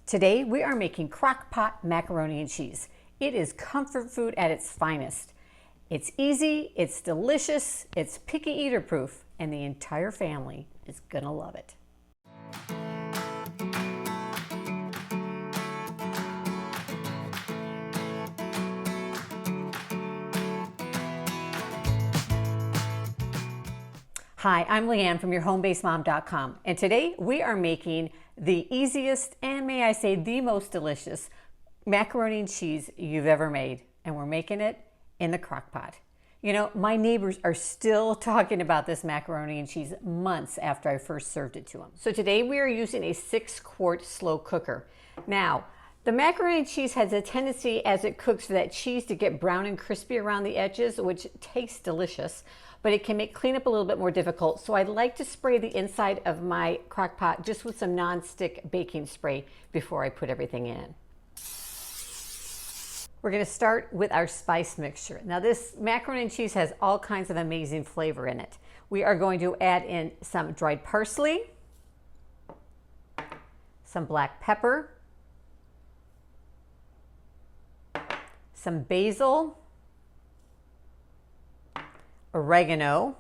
Today we are making crock pot macaroni and cheese. It is comfort food at its finest. It's easy, it's delicious, it's picky eater proof, and the entire family is gonna love it. Hi, I'm Leanne from YourHomeBasedMom.com, and today we are making the easiest and, may I say, the most delicious macaroni and cheese you've ever made, and we're making it in the crock pot. You know, my neighbors are still talking about this macaroni and cheese months after I first served it to them. So today we are using a 6-quart slow cooker. Now, the macaroni and cheese has a tendency as it cooks for that cheese to get brown and crispy around the edges, which tastes delicious, but it can make cleanup a little bit more difficult. So I like to spray the inside of my crock pot just with some non-stick baking spray before I put everything in. We're going to start with our spice mixture. Now this macaroni and cheese has all kinds of amazing flavor in it. We are going to add in some dried parsley, some black pepper, some basil, oregano,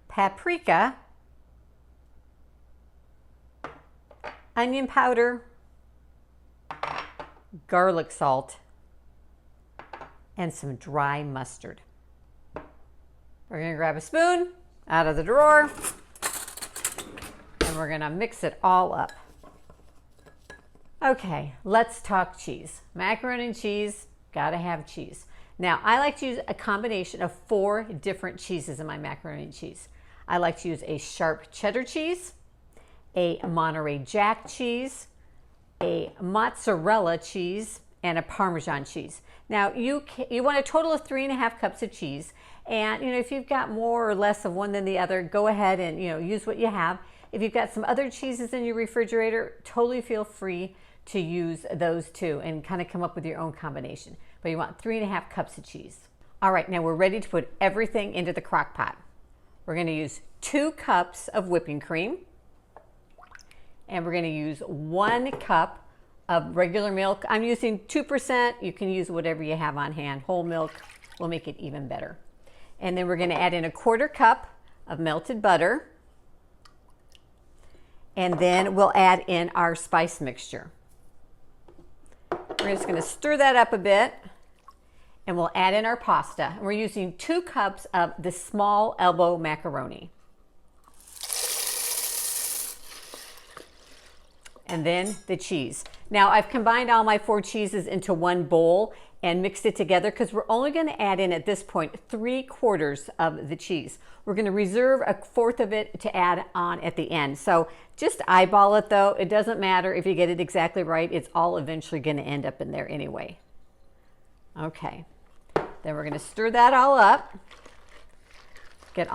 paprika, onion powder, garlic salt, and some dry mustard. We're going to grab a spoon out of the drawer and we're going to mix it all up. Okay, let's talk cheese. Macaroni and cheese, gotta have cheese. Now, I like to use a combination of 4 different cheeses in my macaroni and cheese. I like to use a sharp cheddar cheese, a Monterey Jack cheese, a mozzarella cheese, and a Parmesan cheese. Now, you want a total of 3.5 cups of cheese. And if you've got more or less of one than the other, go ahead and use what you have. If you've got some other cheeses in your refrigerator, totally feel free to use those too and kind of come up with your own combination. But you want 3.5 cups of cheese. All right, now we're ready to put everything into the crock pot. We're going to use 2 cups of whipping cream, and we're going to use 1 cup of regular milk. I'm using 2%. You can use whatever you have on hand. Whole milk will make it even better. And then we're going to add in a 1/4 cup of melted butter, and then we'll add in our spice mixture. We're just going to stir that up a bit, and we'll add in our pasta. And we're using 2 cups of the small elbow macaroni. And then the cheese. Now I've combined all my 4 cheeses into one bowl and mixed it together because we're only going to add in at this point 3/4 of the cheese. We're going to reserve 1/4 of it to add on at the end. So just eyeball it though. It doesn't matter if you get it exactly right. It's all eventually going to end up in there anyway. Okay. Then we're going to stir that all up. Get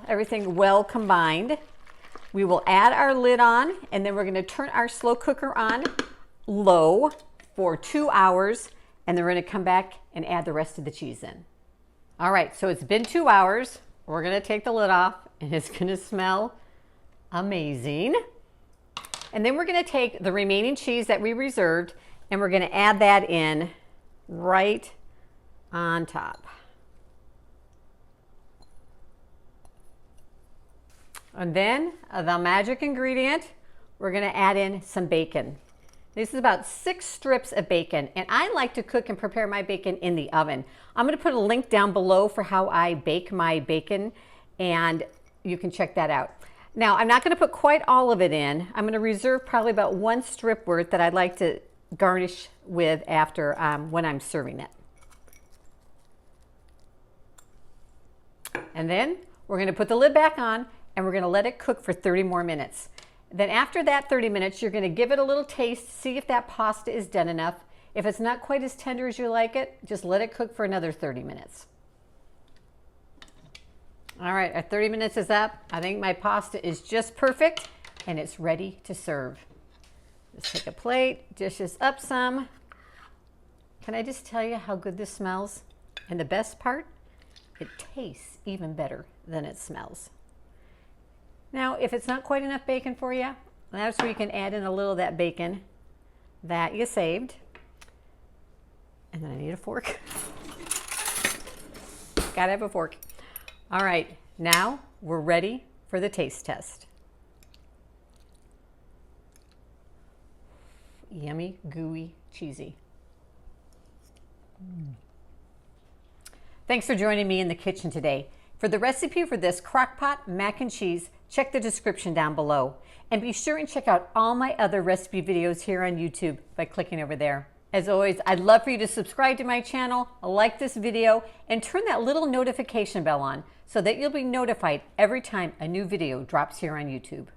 everything well combined. We will add our lid on, and then we're going to turn our slow cooker on low for 2 hours, and then we're going to come back and add the rest of the cheese in. All right, so it's been 2 hours. We're going to take the lid off, and it's going to smell amazing. And then we're going to take the remaining cheese that we reserved, and we're going to add that in right on top. And then the magic ingredient, we're going to add in some bacon. This is about 6 strips of bacon, and I like to cook and prepare my bacon in the oven. I'm going to put a link down below for how I bake my bacon, and you can check that out. Now, I'm not going to put quite all of it in. I'm going to reserve probably about 1 strip worth that I'd like to garnish with after when I'm serving it. And then we're going to put the lid back on, and we're going to let it cook for 30 more minutes. Then after that 30 minutes, you're going to give it a little taste, see if that pasta is done enough. If it's not quite as tender as you like it, just let it cook for another 30 minutes. All right, our 30 minutes is up. I think my pasta is just perfect, and it's ready to serve. Let's take a plate, dish this up some. Can I just tell you how good this smells? And the best part, it tastes even better than it smells. Now, if it's not quite enough bacon for you, That's where you can add in a little of that bacon that you saved. And then I need a fork. Gotta have a fork. All right, now we're ready for the taste test. Yummy, gooey, cheesy. Thanks for joining me in the kitchen today. For the recipe for this crock pot mac and cheese, check the description down below. And be sure and check out all my other recipe videos here on YouTube by clicking over there. As always, I'd love for you to subscribe to my channel, like this video, and turn that little notification bell on so that you'll be notified every time a new video drops here on YouTube.